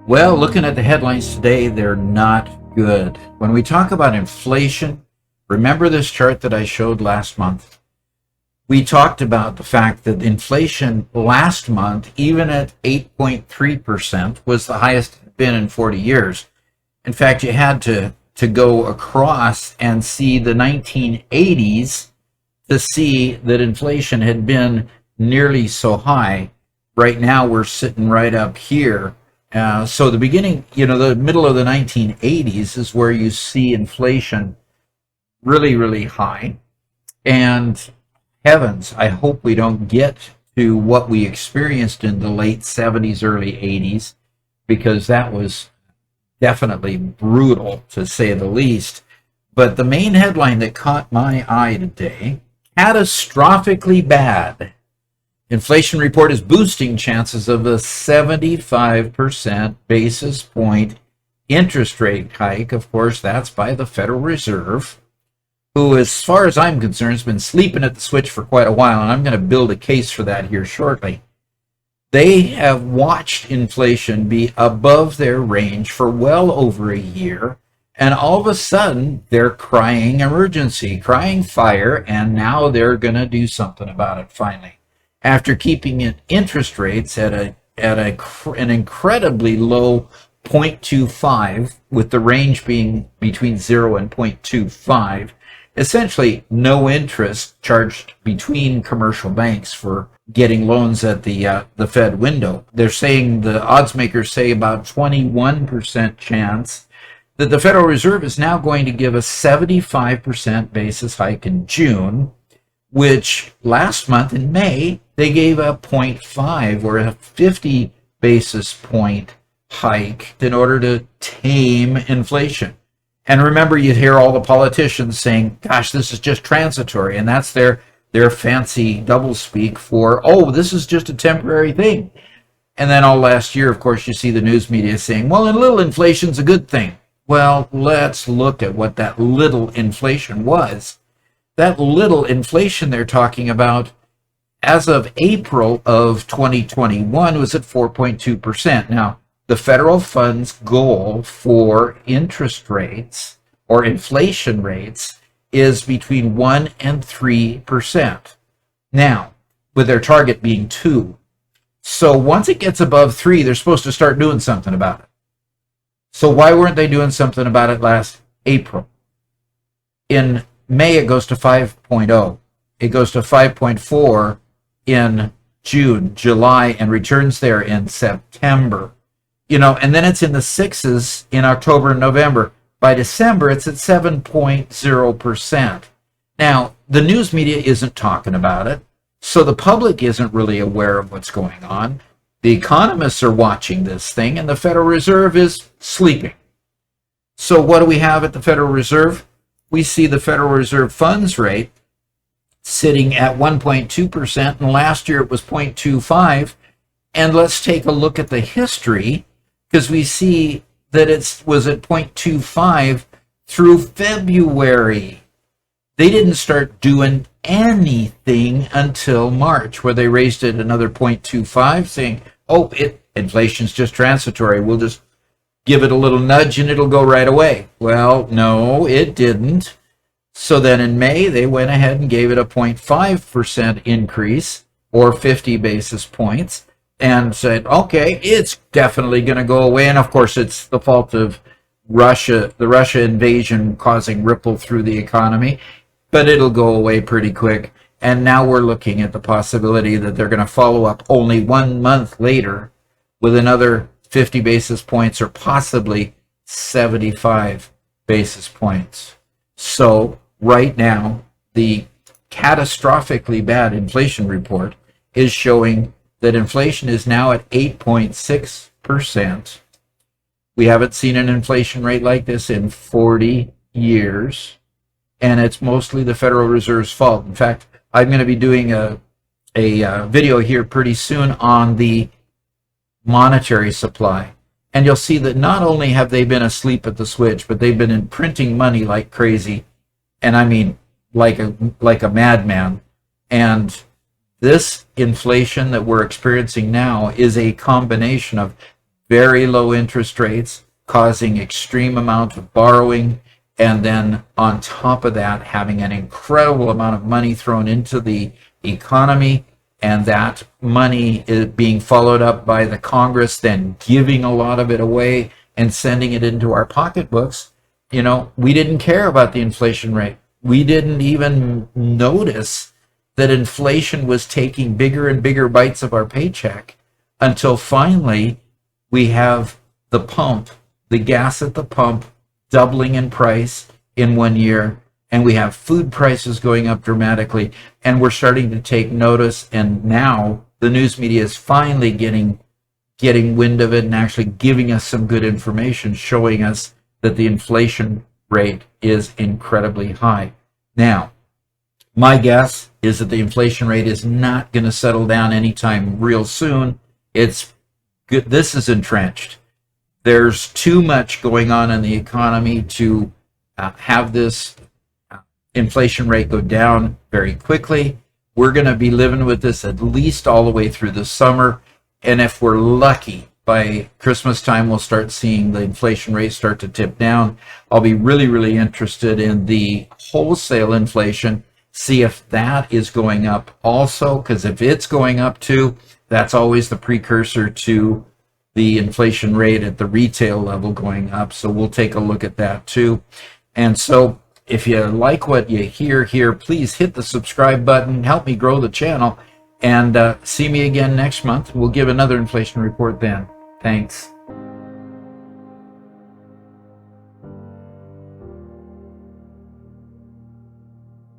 Well, looking at the headlines today, they're not good. When we talk about inflation, remember this chart that I showed last month? We talked about the fact that inflation last month, even at 8.3%, was the highest it's been in 40 years. In fact, you had to go across and see the 1980s to see that inflation had been nearly so high. Right now, we're sitting right up here. So the beginning, the middle of the 1980s is where you see inflation really, really high. And heavens, I hope we don't get to what we experienced in the late 70s, early 80s, because that was definitely brutal, to say the least. But the main headline that caught my eye today, catastrophically bad. Inflation report is boosting chances of a 75% basis point interest rate hike. Of course, that's by the Federal Reserve, who, as far as I'm concerned, has been sleeping at the switch for quite a while, and I'm going to build a case for that here shortly. They have watched inflation be above their range for well over a year, and all of a sudden, they're crying emergency, crying fire, and now they're going to do something about it finally. After keeping interest rates at an incredibly low 0.25, with the range being between 0 and 0.25, essentially no interest charged between commercial banks for getting loans at the Fed window. They're saying, the odds makers say, about 21% chance that the Federal Reserve is now going to give a 75% basis hike in June, which last month in May, they gave a 0.5 or a 50 basis point hike in order to tame inflation. And remember, you'd hear all the politicians saying, gosh, this is just transitory. And that's their fancy doublespeak for, oh, this is just a temporary thing. And then all last year, of course, you see the news media saying, well, a little inflation's a good thing. Well, let's look at what that little inflation was. That little inflation they're talking about, as of April of 2021, was at 4.2%. Now, the federal funds goal for interest rates or inflation rates is between 1 and 3%. Now, with their target being 2. So once it gets above 3, they're supposed to start doing something about it. So why weren't they doing something about it last April? In May, it goes to 5.0. It goes to 5.4 in June, July, and returns there in September. And then it's in the sixes in October and November. By December, it's at 7.0%. Now, the news media isn't talking about it, so the public isn't really aware of what's going on. The economists are watching this thing, and the Federal Reserve is sleeping. So what do we have at the Federal Reserve? We see the Federal Reserve funds rate sitting at 1.2%, and last year it was 0.25. And let's take a look at the history, because we see that it was at 0.25 through February. They didn't start doing anything until March, where they raised it another 0.25, saying, oh, inflation's just transitory. We'll just give it a little nudge and it'll go right away. Well, no, it didn't. So then in May, they went ahead and gave it a 0.5% increase, or 50 basis points, and said, okay, it's definitely going to go away. And of course, it's the fault of Russia, the Russia invasion causing ripple through the economy, but it'll go away pretty quick. And now we're looking at the possibility that they're going to follow up only 1 month later with another 50 basis points, or possibly 75 basis points. So right now, the catastrophically bad inflation report is showing that inflation is now at 8.6%. We haven't seen an inflation rate like this in 40 years, and it's mostly the Federal Reserve's fault. In fact, I'm going to be doing a video here pretty soon on the monetary supply. And you'll see that not only have they been asleep at the switch, but they've been printing money like crazy. And I mean, like a madman. And this inflation that we're experiencing now is a combination of very low interest rates, causing extreme amount of borrowing, and then on top of that, having an incredible amount of money thrown into the economy, and that money is being followed up by the Congress then giving a lot of it away and sending it into our pocketbooks. We didn't care about the inflation rate. We didn't even notice that inflation was taking bigger and bigger bites of our paycheck until finally we have the gas at the pump doubling in price in 1 year, and we have food prices going up dramatically, and we're starting to take notice, and now the news media is finally getting wind of it and actually giving us some good information, showing us that the inflation rate is incredibly high. Now, my guess is that the inflation rate is not going to settle down anytime real soon. It's good. This is entrenched. There's too much going on in the economy to have this inflation rate go down very quickly. We're going to be living with this at least all the way through the summer. And if we're lucky, by Christmas time, we'll start seeing the inflation rate start to tip down. I'll be really, really interested in the wholesale inflation, see if that is going up also, because if it's going up too, that's always the precursor to the inflation rate at the retail level going up. So we'll take a look at that too. And so if you like what you hear here, please hit the subscribe button, help me grow the channel, and see me again next month. We'll give another inflation report then. Thanks.